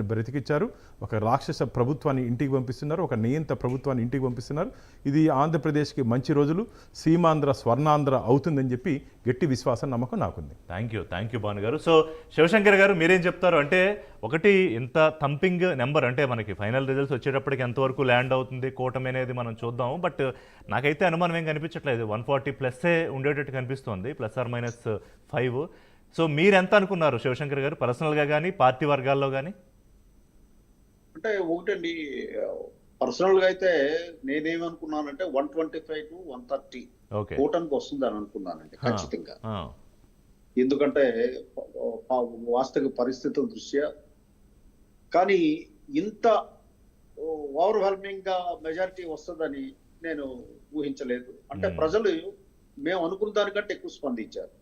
ప్రజల్ని బ్రతికిచ్చారు. ఒక రాక్షస ప్రభుత్వాన్ని ఇంటికి పంపిస్తున్నారు, ఒక నియంత ప్రభుత్వాన్ని ఇంటికి పంపిస్తున్నారు. ఇది ఆంధ్రప్రదేశ్కి మంచి రోజులు, సీమాంధ్ర స్వర్ణాంధ్ర అవుతుందని చెప్పి గట్టి విశ్వాసం, నమ్మకం నాకుంది. థ్యాంక్ యూ భాను గారు. సో శివశంకర్ గారు మీరేం చెప్తారు? అంటే ఒకటి ఇంత థంపింగ్ నెంబర్, అంటే మనకి ఫైనల్ రిజల్ట్స్ వచ్చేటప్పటికి ఎంతవరకు ల్యాండ్ అవుతుంది కూటమి అనేది మనం చూద్దాము. బట్ నాకైతే అనుమానం ఏం కనిపించట్లేదు, 140+ ఉండేటట్టు కనిపిస్తోంది, ±5. సో మీరు ఎంత అనుకున్నారు శివశంకర్ గారు, పర్సనల్గా కానీ పార్టీ వర్గాల్లో కానీ? అంటే ఒకటండి, పర్సనల్ గా అయితే నేనేమనుకున్నానంటే 125 to 130 కూటమికి వస్తుంది అని అనుకున్నానండి ఖచ్చితంగా. ఎందుకంటే వాస్తవిక పరిస్థితుల దృష్ట్యా. కానీ ఇంత ఓవర్వెల్మింగ్ గా మెజారిటీ వస్తుందని నేను ఊహించలేదు. అంటే ప్రజలు మేము అనుకున్న దానికంటే ఎక్కువ స్పందించారు.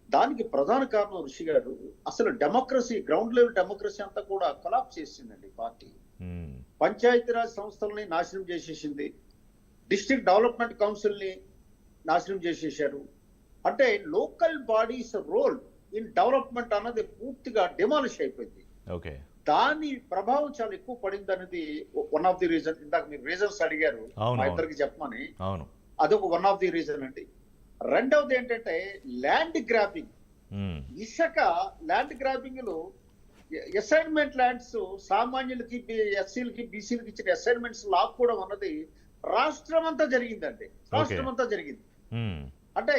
దానికి ప్రధాన కారణం ఋషి గారు, అసలు డెమోక్రసీ, గ్రౌండ్ లెవెల్ డెమోక్రసీ అంతా కూడా కొలాప్స్ చేసిందండి పార్టీ. పంచాయతీరాజ్ సంస్థలని నాశనం చేసేసింది, డిస్ట్రిక్ట్ డెవలప్మెంట్ కౌన్సిల్ ని నాశనం చేసేసారు. అంటే local bodies role in development అన్నది పూర్తిగా డిమాలిష్ అయిపోయింది. దాని ప్రభావం చాలా ఎక్కువ పడింది అనేది వన్ ఆఫ్ ది రీజన్. ఇందాక మీరు రీజన్స్ అడిగారు మా ఇద్దరికి చెప్పమని, అదొక వన్ ఆఫ్ ది రీజన్ అండి. రెండవది ఏంటంటే ల్యాండ్ గ్రాబింగ్. ఇసుక ల్యాండ్ గ్రాబింగ్ లో అసైన్మెంట్ ల్యాండ్స్ సామాన్యులకి, ఎస్సీలకి, బీసీలకి ఇచ్చిన అసైన్మెంట్స్ లాక్కోవడం అన్నది రాష్ట్రం అంతా జరిగిందండి. రాష్ట్రం అంతా జరిగింది. అంటే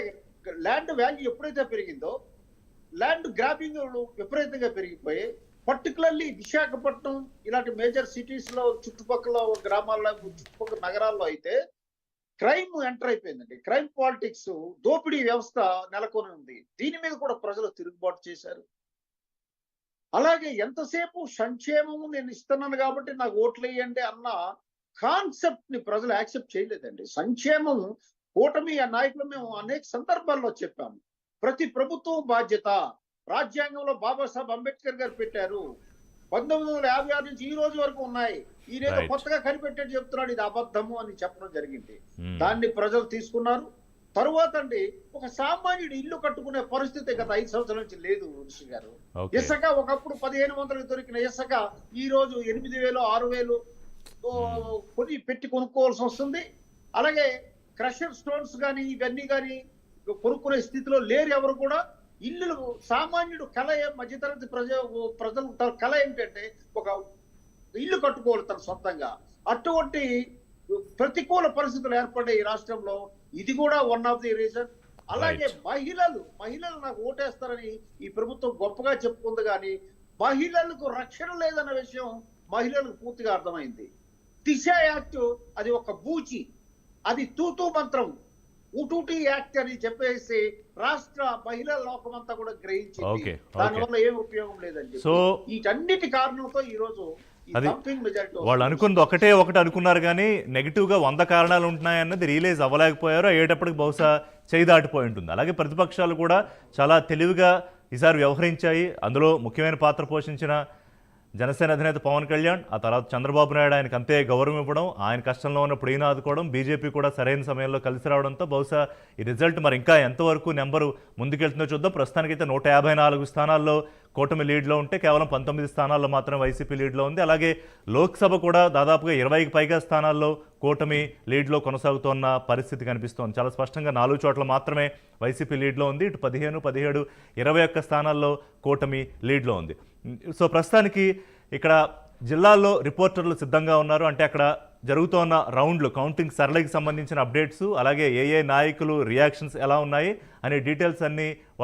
ల్యాండ్ వాల్యూ ఎప్పుడైతే పెరిగిందో ల్యాండ్ గ్రాబింగ్ విపరీతంగా పెరిగిపోయి, పర్టికులర్లీ విశాఖపట్నం ఇలాంటి మేజర్ సిటీస్ లో, చుట్టుపక్కల గ్రామాల్లో, చుట్టుపక్కల నగరాల్లో అయితే క్రైమ్ ఎంటర్ అయిపోయిందండి. క్రైమ్ పాలిటిక్స్, దోపిడీ వ్యవస్థ నెలకొని ఉంది. దీని మీద కూడా ప్రజలు తిరుగుబాటు చేశారు. అలాగే ఎంతసేపు సంక్షేమము నేను ఇస్తున్నాను కాబట్టి నాకు ఓట్లు వేయండి అన్న కాన్సెప్ట్ ని ప్రజలు యాక్సెప్ట్ చేయలేదండి. సంక్షేమం కూటమి నాయకులు మేము అనేక సందర్భాల్లో చెప్పాము. ప్రతి ప్రభుత్వం బాధ్యత, రాజ్యాంగంలో బాబాసాహెబ్ అంబేద్కర్ గారు పెట్టారు. 1956 నుంచి ఈ రోజు వరకు ఉన్నాయి. ఈయనేదో కొత్తగా కనిపెట్టేది చెప్తున్నాడు, ఇది అబద్ధము అని చెప్పడం జరిగింది. దాన్ని ప్రజలు తీసుకున్నారు. తరువాత అండి, ఒక సామాన్యుడు ఇల్లు కట్టుకునే పరిస్థితి గత 5 సంవత్సరాల నుంచి లేదు ఋషి గారు. ఇసుక ఒకప్పుడు 1500 దొరికిన ఇసుక ఈ రోజు 8000, 6000 కొని పెట్టి కొనుక్కోవాల్సి వస్తుంది. అలాగే క్రషర్ స్టోన్స్ కానీ ఇవన్నీ కానీ కొనుక్కునే స్థితిలో లేరు ఎవరు కూడా. ఇల్లు సామాన్యుడు కళ, మధ్యతరగతి ప్రజల కళ ఏంటంటే ఒక ఇల్లు కట్టుకోవాలి తన సొంతంగా. అటువంటి ప్రతికూల పరిస్థితులు ఏర్పడే ఈ రాష్ట్రంలో ఇది కూడా వన్ ఆఫ్ ది రీజన్. అలాగే మహిళలు నాకు ఓటేస్తారని ఈ ప్రభుత్వం గొప్పగా చెప్పుకుంది, కానీ మహిళలకు రక్షణ లేదన్న విషయం మహిళలకు పూర్తిగా అర్థమైంది. దిశ యాక్ట్ అది ఒక బూచి, అది తూతూ మంత్రం, ఉటూటీ యాక్ట్ అని చెప్పేసి రాష్ట్ర మహిళా లోకమంతా కూడా గ్రహించింది. దానివల్ల ఏం ఉపయోగం లేదండి. సో వీటన్నిటి కారణంతో ఈ రోజు అది వాళ్ళు అనుకున్నది ఒకటి అనుకున్నారు, కానీ నెగిటివ్గా 100 కారణాలు ఉంటున్నాయన్నది రియలైజ్ అవ్వలేకపోయారు. అయ్యేటప్పటికి బహుశా చేయి దాటిపోయి ఉంటుంది. అలాగే ప్రతిపక్షాలు కూడా చాలా తెలివిగా ఈసారి వ్యవహరించాయి. అందులో ముఖ్యమైన పాత్ర పోషించిన జనసేన అధినేత పవన్ కళ్యాణ్, ఆ తర్వాత చంద్రబాబు నాయుడు ఆయనకు అంతే గౌరవం ఇవ్వడం, ఆయన కష్టంలో ఉన్నప్పుడు ఈయన ఆదుకోవడం, బీజేపీ కూడా సరైన సమయంలో కలిసి రావడంతో బహుశా ఈ రిజల్ట్ మరి ఇంకా ఎంతవరకు నెంబరు ముందుకెళ్తుందో చూద్దాం. ప్రస్తుతానికైతే 154 స్థానాల్లో కూటమి లీడ్లో ఉంటే కేవలం 19 స్థానాల్లో మాత్రం వైసీపీ లీడ్లో ఉంది. అలాగే లోక్సభ కూడా దాదాపుగా 20కి పైగా స్థానాల్లో కూటమి లీడ్లో కొనసాగుతున్న పరిస్థితి కనిపిస్తోంది. చాలా స్పష్టంగా 4 చోట్ల మాత్రమే వైసీపీ లీడ్లో ఉంది. ఇటు 15, 17, 21 స్థానాల్లో కూటమి లీడ్లో ఉంది. సో ప్రస్తుతానికి ఇక్కడ జిల్లాల్లో రిపోర్టర్లు సిద్ధంగా ఉన్నారు. అంటే అక్కడ జరుగుతున్న రౌండ్లు, కౌంటింగ్ సరళికి సంబంధించిన అప్డేట్స్, అలాగే ఏ నాయకులు రియాక్షన్స్ ఎలా ఉన్నాయి అనే డీటెయిల్స్ అన్నీ